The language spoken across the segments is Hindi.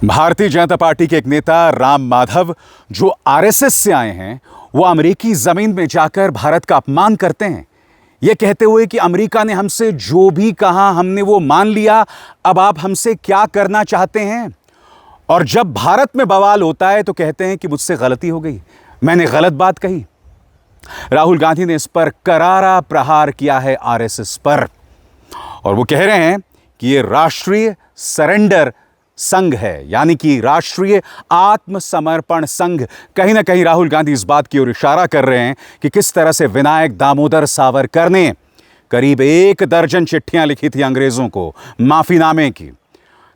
भारतीय जनता पार्टी के एक नेता राम माधव जो आरएसएस से आए हैं, वो अमेरिकी जमीन में जाकर भारत का अपमान करते हैं, यह कहते हुए कि अमेरिका ने हमसे जो भी कहा हमने वो मान लिया, अब आप हमसे क्या करना चाहते हैं। और जब भारत में बवाल होता है तो कहते हैं कि मुझसे गलती हो गई, मैंने गलत बात कही। राहुल गांधी ने इस पर करारा प्रहार किया है आरएसएस पर, और वो कह रहे हैं कि ये राष्ट्रीय सरेंडर संघ है, यानी कि राष्ट्रीय आत्मसमर्पण संघ। कहीं ना कहीं राहुल गांधी इस बात की ओर इशारा कर रहे हैं कि किस तरह से विनायक दामोदर सावरकर ने करीब 1 दर्जन चिट्ठियां लिखी थी अंग्रेजों को माफीनामे की।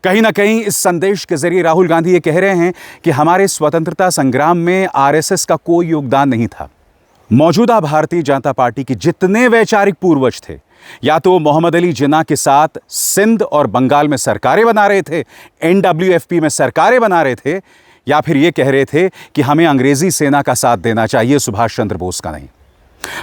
कहीं ना कहीं इस संदेश के जरिए राहुल गांधी ये कह रहे हैं कि हमारे स्वतंत्रता संग्राम में आरएसएस का कोई योगदान नहीं था। मौजूदा भारतीय जनता पार्टी के जितने वैचारिक पूर्वज थे, या तो मोहम्मद अली जिन्ना के साथ सिंध और बंगाल में सरकारें बना रहे थे, एनडब्ल्यूएफपी में सरकारें बना रहे थे, या फिर ये कह रहे थे कि हमें अंग्रेजी सेना का साथ देना चाहिए, सुभाष चंद्र बोस का नहीं।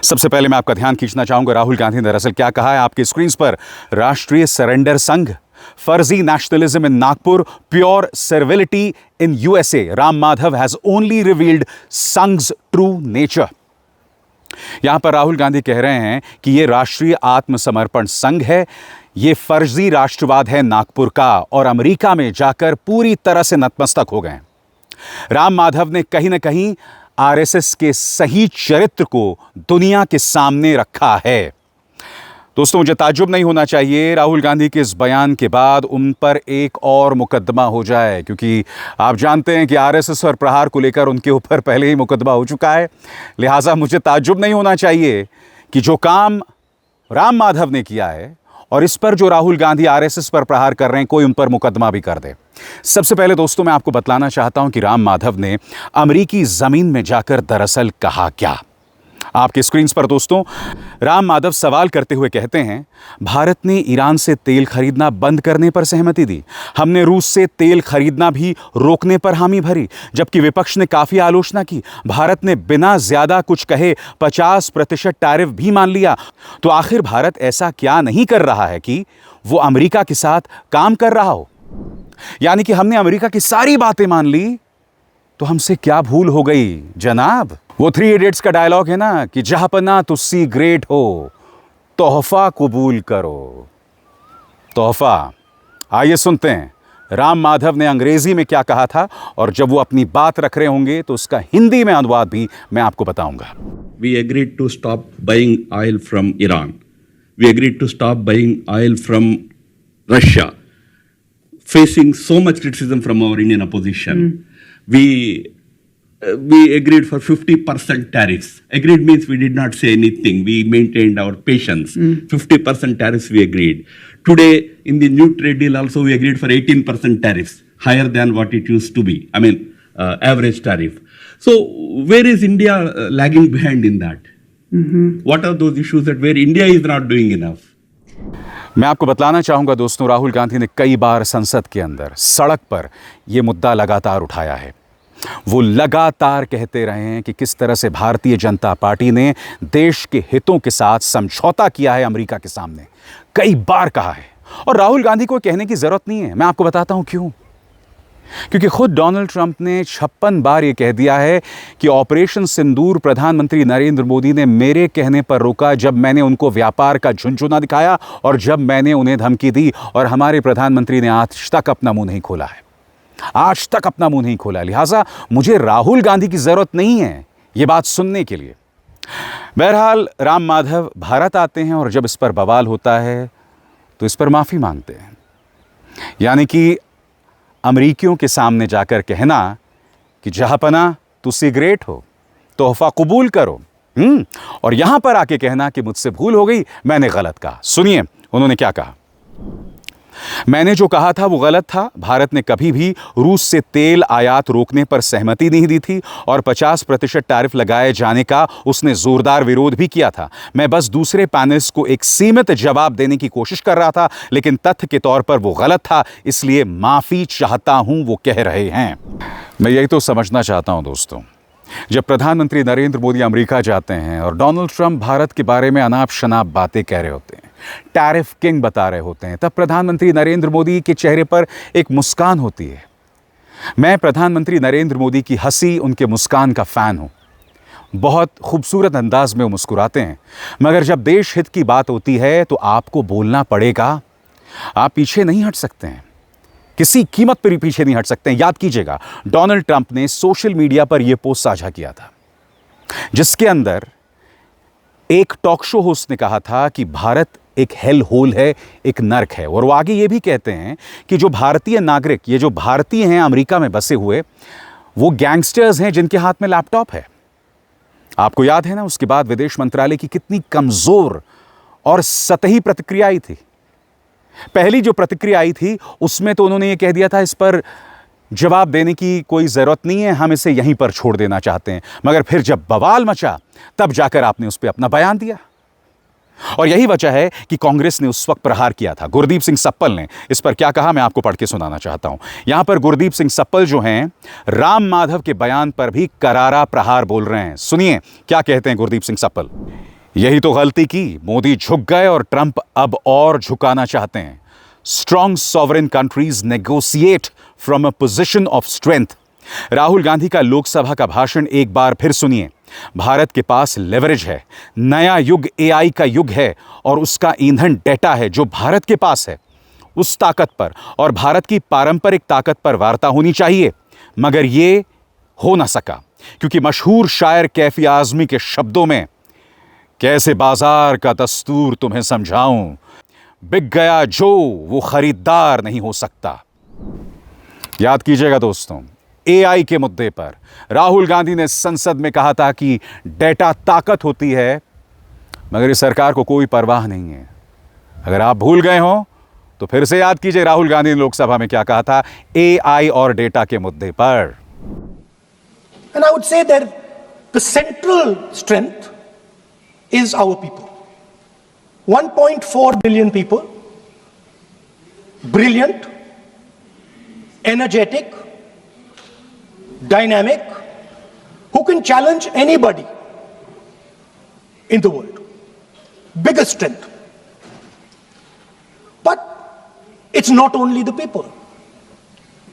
सबसे पहले मैं आपका ध्यान खींचना चाहूंगा राहुल गांधी ने दरअसल क्या कहा है। आपकी स्क्रीन पर राष्ट्रीय सरेंडर संघ, फर्जी nationalism in Nagpur, pure servility in USA, Ram Madhav has only revealed Sangh's true nature. यहां पर राहुल गांधी कह रहे हैं कि यह राष्ट्रीय आत्मसमर्पण संघ है, यह फर्जी राष्ट्रवाद है नागपुर का, और अमेरिका में जाकर पूरी तरह से नतमस्तक हो गए। राम माधव ने कहीं ना कहीं आरएसएस के सही चरित्र को दुनिया के सामने रखा है। दोस्तों, मुझे ताज्जुब नहीं होना चाहिए राहुल गांधी के इस बयान के बाद उन पर एक और मुकदमा हो जाए, क्योंकि आप जानते हैं कि आरएसएस और प्रहार को लेकर उनके ऊपर पहले ही मुकदमा हो चुका है। लिहाजा मुझे ताज्जुब नहीं होना चाहिए कि जो काम राम माधव ने किया है और इस पर जो राहुल गांधी आरएसएस पर प्रहार कर रहे हैं, कोई उन पर मुकदमा भी कर दे। सबसे पहले दोस्तों, मैं आपको बतलाना चाहता हूं कि राम माधव ने अमेरिकी जमीन में जाकर दरअसल कहा क्या। आपके स्क्रीन पर दोस्तों राम माधव सवाल करते हुए कहते हैं, भारत ने ईरान से तेल खरीदना बंद करने पर सहमति दी, हमने रूस से तेल खरीदना भी रोकने पर हामी भरी, जबकि विपक्ष ने काफी आलोचना की। भारत ने बिना ज्यादा कुछ कहे 50% टैरिफ भी मान लिया। तो आखिर भारत ऐसा क्या नहीं कर रहा है कि वो अमेरिका के साथ काम कर रहा हो। यानी कि हमने अमेरिका की सारी बातें मान ली, तो हमसे क्या भूल हो गई जनाब। वो 3 इडियट्स का डायलॉग है ना कि जहापना तुस्सी ग्रेट हो, तोहफा कबूल करो। तोहफा, आइए सुनते हैं राम माधव ने अंग्रेजी में क्या कहा था, और जब वो अपनी बात रख रहे होंगे तो उसका हिंदी में अनुवाद भी मैं आपको बताऊंगा। We agreed to stop buying oil from Iran. We agreed to stop buying oil from Russia, facing so much criticism from our Indian opposition. We agreed for 50% tariffs. Agreed means we did not say anything. We maintained our patience. 50% tariffs we agreed. Today, in the new trade deal also, we agreed for 18% tariffs, higher than what it used to be. I mean, average tariff. So, where is India lagging behind in that? What are those issues that where India is not doing enough? मैं आपको बतलाना चाहूंगा दोस्तों, राहुल गांधी ने कई बार संसद के अंदर, सड़क पर यह मुद्दा लगातार उठाया है। वो लगातार कहते रहे हैं कि किस तरह से भारतीय जनता पार्टी ने देश के हितों के साथ समझौता किया है अमेरिका के सामने, कई बार कहा है। और राहुल गांधी को कहने की जरूरत नहीं है, मैं आपको बताता हूं क्यों। क्योंकि खुद डोनाल्ड ट्रंप ने 56 बार यह कह दिया है कि ऑपरेशन सिंदूर प्रधानमंत्री नरेंद्र मोदी ने मेरे कहने पर रोका, जब मैंने उनको व्यापार का झुनझुना दिखाया और जब मैंने उन्हें धमकी दी, और हमारे प्रधानमंत्री ने आज तक अपना मुंह नहीं खोला है, आज तक अपना मुंह नहीं खोला। लिहाजा मुझे राहुल गांधी की जरूरत नहीं है यह बात सुनने के लिए। बहरहाल राम माधव भारत आते हैं और जब इस पर बवाल होता है तो इस पर माफी मांगते हैं, यानी कि अमरीकियों के सामने जाकर कहना कि जहापना तुसी ग्रेट हो, तोहफा कबूल करो, और यहां पर आके कहना कि मुझसे भूल हो गई, मैंने गलत कहा। सुनिए उन्होंने क्या कहा। मैंने जो कहा था वो गलत था। भारत ने कभी भी रूस से तेल आयात रोकने पर सहमति नहीं दी थी, और 50% टैरिफ लगाए जाने का उसने जोरदार विरोध भी किया था। मैं बस दूसरे पैनलिस्ट को एक सीमित जवाब देने की कोशिश कर रहा था, लेकिन तथ्य के तौर पर वो गलत था, इसलिए माफी चाहता हूं, वो कह रहे हैं। मैं यही तो समझना चाहता हूं दोस्तों, जब प्रधानमंत्री नरेंद्र मोदी अमेरिका जाते हैं और डोनाल्ड ट्रंप भारत के बारे में अनाप शनाप बातें कह रहे होते हैं, टैरिफ किंग बता रहे होते हैं, तब प्रधानमंत्री नरेंद्र मोदी के चेहरे पर एक मुस्कान होती है। मैं प्रधानमंत्री नरेंद्र मोदी की हंसी, उनके मुस्कान का फैन हूं। बहुत खूबसूरत अंदाज में वो मुस्कुराते हैं, मगर जब देश हित की बात होती है तो आपको बोलना पड़ेगा। आप पीछे नहीं हट सकते हैं, किसी कीमत पर ही पीछे नहीं हट सकते हैं। याद कीजिएगा, डोनाल्ड ट्रंप ने सोशल मीडिया पर यह पोस्ट साझा किया था, जिसके अंदर एक टॉक शो होस्ट ने कहा था कि भारत एक हेल होल है, एक नर्क है। और वो आगे ये भी कहते हैं कि जो भारतीय नागरिक, ये जो भारतीय हैं अमेरिका में बसे हुए, वो गैंगस्टर्स हैं जिनके हाथ में लैपटॉप है। आपको याद है ना, उसके बाद विदेश मंत्रालय की कितनी कमजोर और सतही प्रतिक्रिया आई थी। पहली जो प्रतिक्रिया आई थी उसमें तो उन्होंने ये कह दिया था, इस पर जवाब देने की कोई जरूरत नहीं है, हम इसे यहीं पर छोड़ देना चाहते हैं। मगर फिर जब बवाल मचा, तब जाकर आपने उस पर अपना बयान दिया। और यही वजह है कि कांग्रेस ने उस वक्त प्रहार किया था। गुरदीप सिंह सप्पल ने इस पर क्या कहा, मैं आपको पढ़ के सुनाना चाहता हूं। यहां पर गुरदीप सिंह सप्पल जो हैं, राम माधव के बयान पर भी करारा प्रहार बोल रहे हैं। सुनिए क्या कहते हैं गुरदीप सिंह सप्पल। यही तो गलती की, मोदी झुक गए और ट्रंप अब और झुकाना चाहते हैं। Strong sovereign countries negotiate from a position of strength. Rahul Gandhi का लोकसभा का भाषण एक बार फिर सुनिए। भारत के पास लेवरेज है, नया युग एआई का युग है और उसका ईंधन डेटा है जो भारत के पास है। उस ताकत पर और भारत की पारंपरिक ताकत पर वार्ता होनी चाहिए, मगर यह हो ना सका क्योंकि मशहूर शायर कैफी आजमी के शब्दों में, कैसे बाजार का दस्तूर तुम्हें समझाऊं, बिक गया जो वो खरीदार नहीं हो सकता। याद कीजिएगा दोस्तों, एआई के मुद्दे पर राहुल गांधी ने संसद में कहा था कि डेटा ताकत होती है, मगर इस सरकार को कोई परवाह नहीं है। अगर आप भूल गए हो तो फिर से याद कीजिए राहुल गांधी ने लोकसभा में क्या कहा था एआई और डेटा के मुद्दे पर। And I would say that the central strength is our people. 1.4 billion people, brilliant, energetic, dynamic, who can challenge anybody in the world. Biggest strength. But it's not only the people.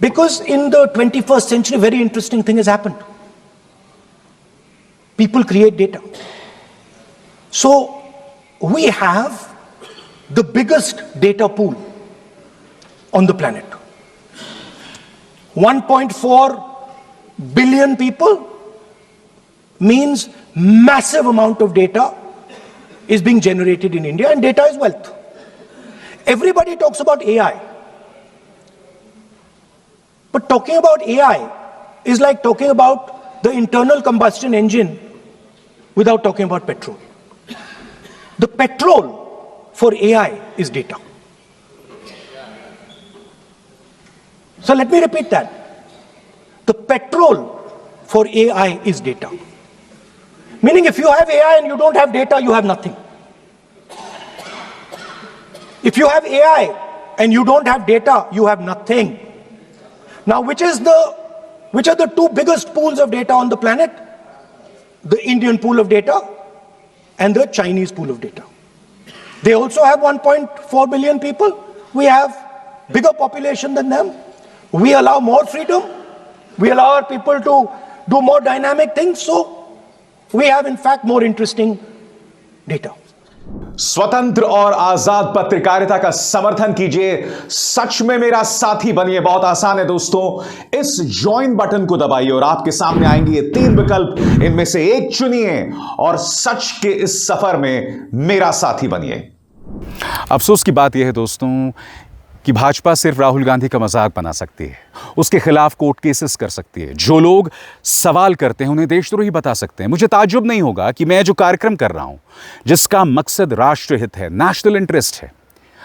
Because in the 21st century, very interesting thing has happened. People create data. So we have the biggest data pool on the planet. 1.4 billion people means massive amount of data is being generated in India, and data is wealth. Everybody talks about AI. But talking about AI is like talking about the internal combustion engine without talking about petrol. The petrol for AI is data. So let me repeat that. The petrol for AI is data. Meaning if you have AI and you don't have data, you have nothing. If you have AI and you don't have data, you have nothing. Now, which are the two biggest pools of data on the planet? The Indian pool of data and the Chinese pool of data. They also have 1.4 billion people. We have bigger population than them. We allow more freedom. We allow our people to do more dynamic things. So we have in fact more interesting data. स्वतंत्र और आजाद पत्रकारिता का समर्थन कीजिए, सच में मेरा साथी बनिए। बहुत आसान है दोस्तों, इस ज्वाइन बटन को दबाइए और आपके सामने आएंगे ये 3 विकल्प, इनमें से एक चुनिए और सच के इस सफर में मेरा साथी बनिए। अफसोस की बात यह है दोस्तों कि भाजपा सिर्फ राहुल गांधी का मजाक बना सकती है, उसके खिलाफ कोर्ट केसेस कर सकती है। जो लोग सवाल करते हैं उन्हें देशद्रोही बता सकते हैं। मुझे ताज्जुब नहीं होगा कि मैं जो कार्यक्रम कर रहा हूं, जिसका मकसद राष्ट्रहित है, नेशनल इंटरेस्ट है,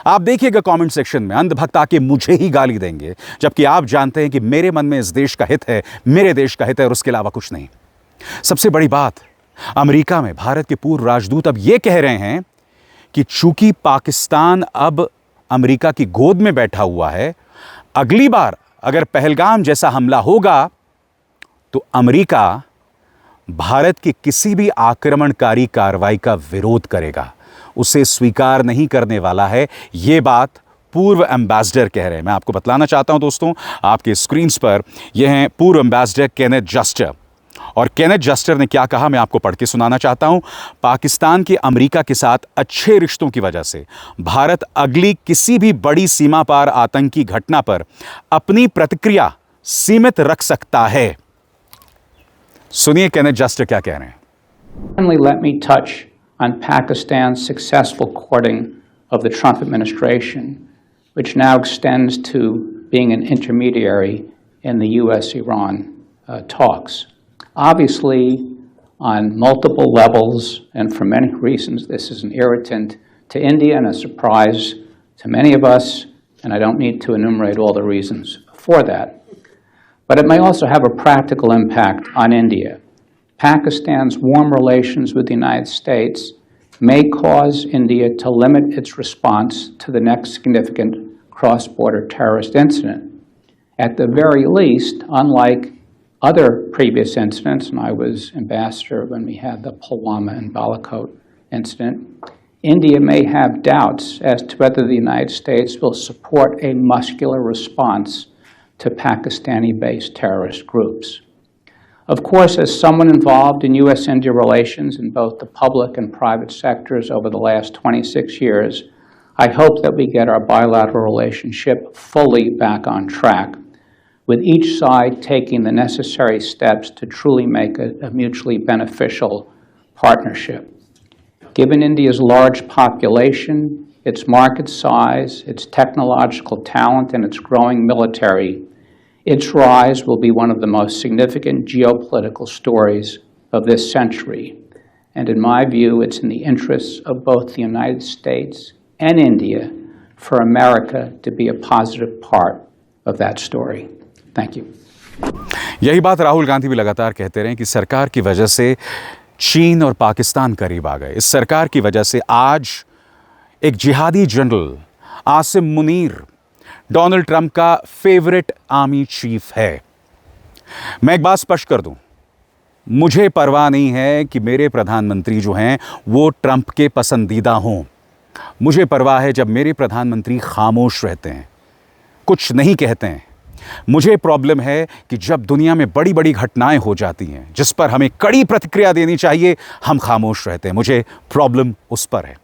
आप देखिएगा कमेंट सेक्शन में अंधभक्त आके मुझे ही गाली देंगे, जबकि आप जानते हैं कि मेरे मन में इस देश का हित है, मेरे देश का हित है और उसके अलावा कुछ नहीं। सबसे बड़ी बात, अमेरिका में भारत के पूर्व राजदूत अब यह कह रहे हैं कि चूंकि पाकिस्तान अब अमेरिका की गोद में बैठा हुआ है, अगली बार अगर पहलगाम जैसा हमला होगा तो अमेरिका भारत की किसी भी आक्रमणकारी कार्रवाई का विरोध करेगा, उसे स्वीकार नहीं करने वाला है। यह बात पूर्व एम्बेसडर कह रहे हैं। मैं आपको बतलाना चाहता हूं दोस्तों, आपके स्क्रीन्स पर यह हैं पूर्व एम्बेसडर केनेथ जस्टर। और केनेथ जस्टर ने क्या कहा मैं आपको पढ़ के सुनाना चाहता हूं। पाकिस्तान के अमेरिका के साथ अच्छे रिश्तों की वजह से भारत अगली किसी भी बड़ी सीमा पार आतंकी घटना पर अपनी प्रतिक्रिया सीमित रख सकता है। सुनिए केनेथ जस्टर क्या कह रहे हैं। Finally, let me touch on Pakistan's successful courting of the Trump administration, which now extends to being an intermediary in the U.S.-Iran talks. Obviously, on multiple levels, and for many reasons, this is an irritant to India and a surprise to many of us, and I don't need to enumerate all the reasons for that. But it may also have a practical impact on India. Pakistan's warm relations with the United States may cause India to limit its response to the next significant cross-border terrorist incident. At the very least, unlike other previous incidents, and I was ambassador when we had the Pulwama and Balakot incident, India may have doubts as to whether the United States will support a muscular response to Pakistani-based terrorist groups. Of course, as someone involved in U.S.-India relations in both the public and private sectors over the last 26 years, I hope that we get our bilateral relationship fully back on track, with each side taking the necessary steps to truly make a mutually beneficial partnership. Given India's large population, its market size, its technological talent, and its growing military, its rise will be one of the most significant geopolitical stories of this century. And in my view, it's in the interests of both the United States and India for America to be a positive part of that story. Thank you. यही बात राहुल गांधी भी लगातार कहते रहे कि सरकार की वजह से चीन और पाकिस्तान करीब आ गए। इस सरकार की वजह से आज एक जिहादी general Asim Munir Donald Trump का फेवरेट आर्मी चीफ है। मैं एक बात स्पष्ट कर दूं, मुझे परवाह नहीं है कि मेरे प्रधानमंत्री जो हैं वो ट्रंप के पसंदीदा हों। मुझे परवाह है जब मेरे प्रधानमंत्री खामोश रहते हैं, कुछ नहीं कहते हैं। मुझे प्रॉब्लम है कि जब दुनिया में बड़ी बड़ी घटनाएं हो जाती हैं जिस पर हमें कड़ी प्रतिक्रिया देनी चाहिए, हम खामोश रहते हैं। मुझे प्रॉब्लम उस पर है।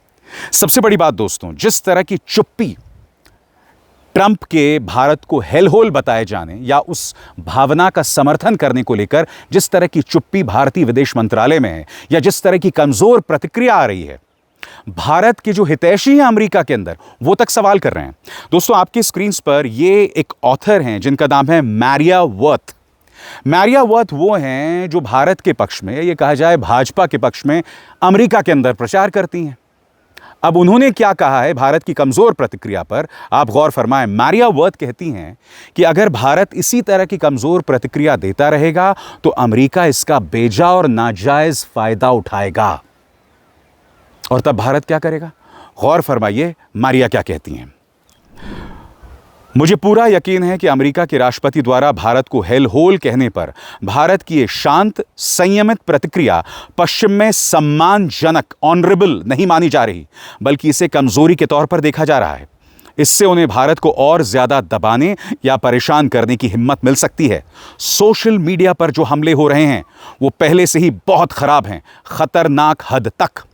सबसे बड़ी बात दोस्तों, जिस तरह की चुप्पी ट्रंप के भारत को हेलहोल बताए जाने या उस भावना का समर्थन करने को लेकर जिस तरह की चुप्पी भारतीय विदेश मंत्रालय में है, या जिस तरह की कमजोर प्रतिक्रिया आ रही है, भारत के जो हितैषी हैं अमेरिका के अंदर, वो तक सवाल कर रहे हैं। दोस्तों, आपकी स्क्रीन्स पर ये एक ऑथर हैं जिनका नाम है मैरिया वर्थ। मैरिया वर्थ वो हैं जो भारत के पक्ष में, ये कहा जाए भाजपा के पक्ष में, अमेरिका के अंदर प्रचार करती हैं। अब उन्होंने क्या कहा है भारत की कमजोर प्रतिक्रिया पर, आप गौर फरमाएं। मैरिया वर्थ कहती हैं कि अगर भारत इसी तरह की कमजोर प्रतिक्रिया देता रहेगा तो अमेरिका इसका बेजा और नाजायज फायदा उठाएगा। और तब भारत क्या करेगा? गौर फरमाइए मारिया क्या कहती हैं। मुझे पूरा यकीन है कि अमेरिका के राष्ट्रपति द्वारा भारत को हेल होल कहने पर भारत की ये शांत संयमित प्रतिक्रिया पश्चिम में सम्मानजनक ऑनरेबल नहीं मानी जा रही, बल्कि इसे कमजोरी के तौर पर देखा जा रहा है। इससे उन्हें भारत को और ज्यादा दबाने या परेशान करने की हिम्मत मिल सकती है। सोशल मीडिया पर जो हमले हो रहे हैं वो पहले से ही बहुत खराब हैं, खतरनाक हद तक।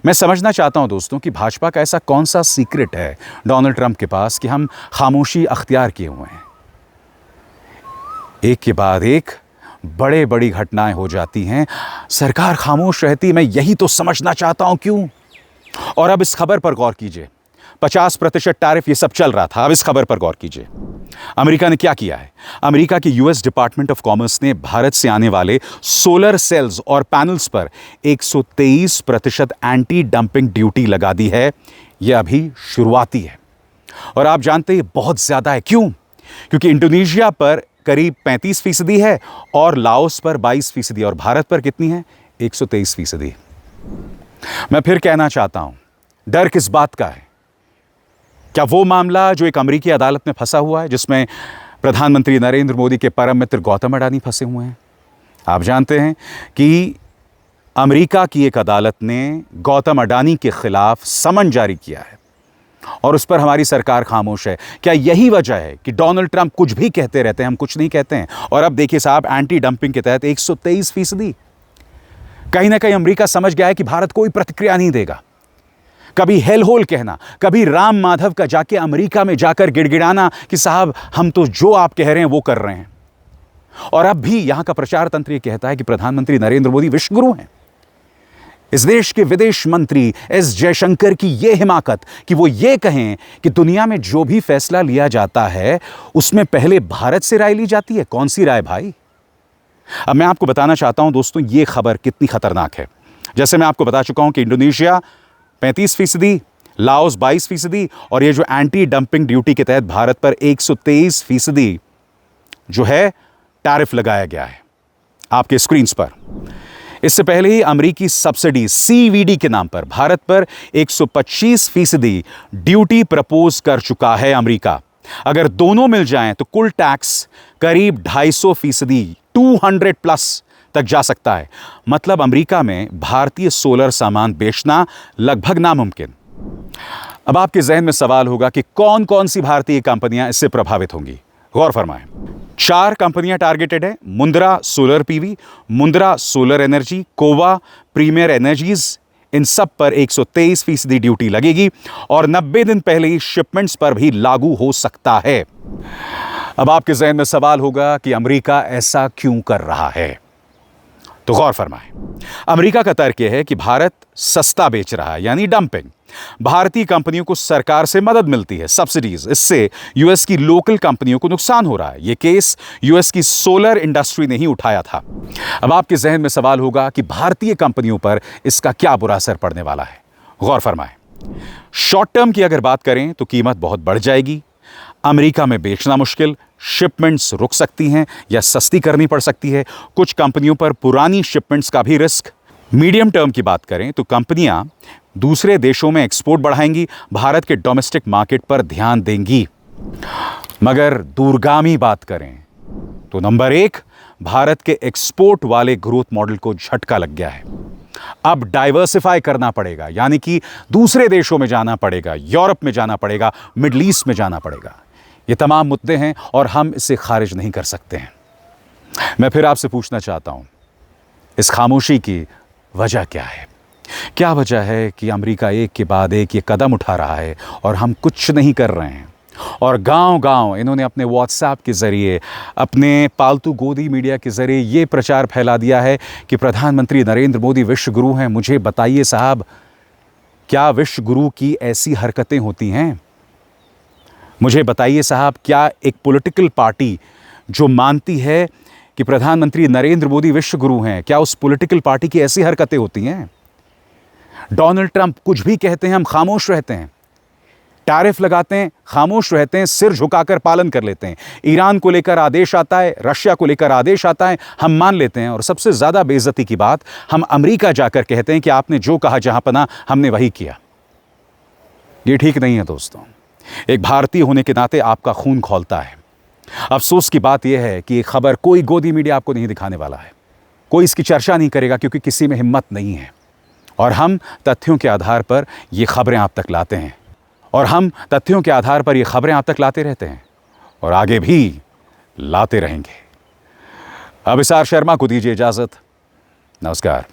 मैं समझना चाहता हूं दोस्तों कि भाजपा का ऐसा कौन सा सीक्रेट है डोनाल्ड ट्रंप के पास कि हम खामोशी अख्तियार किए हुए हैं। एक के बाद एक बड़े बड़ी घटनाएं हो जाती हैं, सरकार खामोश रहती। मैं यही तो समझना चाहता हूं क्यों। और अब इस खबर पर गौर कीजिए, 50% टैरिफ ये सब चल रहा था। अब इस खबर पर गौर कीजिए, अमेरिका ने क्या किया है। अमेरिका के यूएस डिपार्टमेंट ऑफ कॉमर्स ने भारत से आने वाले सोलर सेल्स और पैनल्स पर 123% एंटी डंपिंग ड्यूटी लगा दी है। यह अभी शुरुआती है और आप जानते हैं बहुत ज्यादा है। क्यों? क्योंकि इंडोनेशिया पर करीब 35% है और लाओस पर 22% और भारत पर कितनी है? 123%। मैं फिर कहना चाहता हूं, डर किस बात का है? क्या वो मामला जो एक अमेरिकी अदालत में फंसा हुआ है, जिसमें प्रधानमंत्री नरेंद्र मोदी के परम मित्र गौतम अडानी फंसे हुए हैं? आप जानते हैं कि अमेरिका की एक अदालत ने गौतम अडानी के खिलाफ समन जारी किया है। और उस पर हमारी सरकार खामोश है। क्या यही वजह है कि डोनाल्ड ट्रंप कुछ भी कहते रहते हैं, हम कुछ नहीं कहते हैं? और अब देखिए साहब, एंटी डंपिंग के तहत 123%। कहीं ना कहीं अमेरिका समझ गया है कि भारत कोई प्रतिक्रिया नहीं देगा। कभी हेल होल कहना, कभी राम माधव का जाके अमेरिका में जाकर गिड़गिड़ाना कि साहब हम तो जो आप कह रहे हैं वो कर रहे हैं। और अब भी यहां का प्रचार तंत्र यह कहता है कि प्रधानमंत्री नरेंद्र मोदी विश्वगुरु हैं। इस देश के विदेश मंत्री एस जयशंकर की यह हिमाकत कि वो ये कहें कि दुनिया में जो भी फैसला लिया जाता है उसमें पहले भारत से राय ली जाती है। कौन सी राय भाई? अब मैं आपको बताना चाहता हूं दोस्तों, यह खबर कितनी खतरनाक है। जैसे मैं आपको बता चुका हूं कि इंडोनेशिया 35%, लाओस 22% और ये जो एंटी डंपिंग ड्यूटी के तहत भारत पर 123% जो है टैरिफ लगाया गया है आपके स्क्रीन्स पर। इससे पहले ही अमेरिकी सब्सिडी CVD के नाम पर भारत पर 125% ड्यूटी प्रपोज कर चुका है अमेरिका। अगर दोनों मिल जाएं तो कुल टैक्स करीब 250%, 200+ तक जा सकता है। मतलब अमेरिका में भारतीय सोलर सामान बेचना लगभग नामुमकिन। अब आपके जहन में सवाल होगा कि कौन कौन सी भारतीय कंपनियां इससे प्रभावित होंगी। गौर फरमाएं, 4 कंपनियां टारगेटेड है। Mundra solar PV, Mundra solar energy, Kowa, premier energies, इन सब पर 123% ड्यूटी लगेगी और 90 दिन पहले ही शिपमेंट्स पर भी लागू हो सकता है। अब आपके जहन में सवाल होगा कि अमेरिका ऐसा क्यों कर रहा है? तो गौर फरमाएं, अमेरिका का तर्क यह है कि भारत सस्ता बेच रहा है, यानी डंपिंग। भारतीय कंपनियों को सरकार से मदद मिलती है, सब्सिडीज। इससे यूएस की लोकल कंपनियों को नुकसान हो रहा है। यह केस यूएस की सोलर इंडस्ट्री ने ही उठाया था। अब आपके जहन में सवाल होगा कि भारतीय कंपनियों पर इसका क्या बुरा असर पड़ने वाला है। गौर फरमाएं, शॉर्ट टर्म की अगर बात करें तो कीमत बहुत बढ़ जाएगी। अमेरिका में बेचना मुश्किल, शिपमेंट्स रुक सकती हैं या सस्ती करनी पड़ सकती है। कुछ कंपनियों पर पुरानी शिपमेंट्स का भी रिस्क। मीडियम टर्म की बात करें तो कंपनियां दूसरे देशों में एक्सपोर्ट बढ़ाएंगी, भारत के डोमेस्टिक मार्केट पर ध्यान देंगी। मगर दूरगामी बात करें तो नंबर 1, भारत के एक्सपोर्ट वाले ग्रोथ मॉडल को झटका लग गया है। अब डाइवर्सिफाई करना पड़ेगा, यानी कि दूसरे देशों में जाना पड़ेगा, यूरोप में जाना पड़ेगा, मिडिल ईस्ट में जाना पड़ेगा। ये तमाम मुद्दे हैं और हम इसे खारिज नहीं कर सकते हैं। मैं फिर आपसे पूछना चाहता हूं, इस खामोशी की वजह क्या है? क्या वजह है कि अमेरिका एक के बाद एक ये कदम उठा रहा है और हम कुछ नहीं कर रहे हैं? और गांव-गांव इन्होंने अपने व्हाट्सएप के जरिए, अपने पालतू गोदी मीडिया के जरिए ये प्रचार फैला दिया है कि प्रधानमंत्री नरेंद्र मोदी विश्व गुरु हैं। मुझे बताइए साहब, क्या विश्व गुरु की ऐसी हरकतें होती हैं? मुझे बताइए साहब, क्या एक पॉलिटिकल पार्टी जो मानती है कि प्रधानमंत्री नरेंद्र मोदी विश्व गुरु हैं, क्या उस पॉलिटिकल पार्टी की ऐसी हरकतें होती हैं? डोनाल्ड ट्रंप कुछ भी कहते हैं, हम खामोश रहते हैं। टैरिफ लगाते हैं, खामोश रहते हैं, सिर झुकाकर पालन कर लेते हैं। ईरान को लेकर आदेश आता है, रशिया को लेकर आदेश आता है, हम मान लेते हैं। और सबसे ज्यादा बेइज्जती की बात, हम अमेरिका जाकर कहते हैं कि आपने जो कहा जहांपना, हमने वही किया। ये ठीक नहीं है दोस्तों। एक भारतीय होने के नाते आपका खून खौलता है। अफसोस की बात यह है कि ये खबर कोई गोदी मीडिया आपको नहीं दिखाने वाला है, कोई इसकी चर्चा नहीं करेगा, क्योंकि किसी में हिम्मत नहीं है। और हम तथ्यों के आधार पर ये खबरें आप तक लाते हैं, और हम तथ्यों के आधार पर ये खबरें आप तक लाते रहते हैं और आगे भी लाते रहेंगे। अभिसार शर्मा को दीजिए इजाजत। नमस्कार।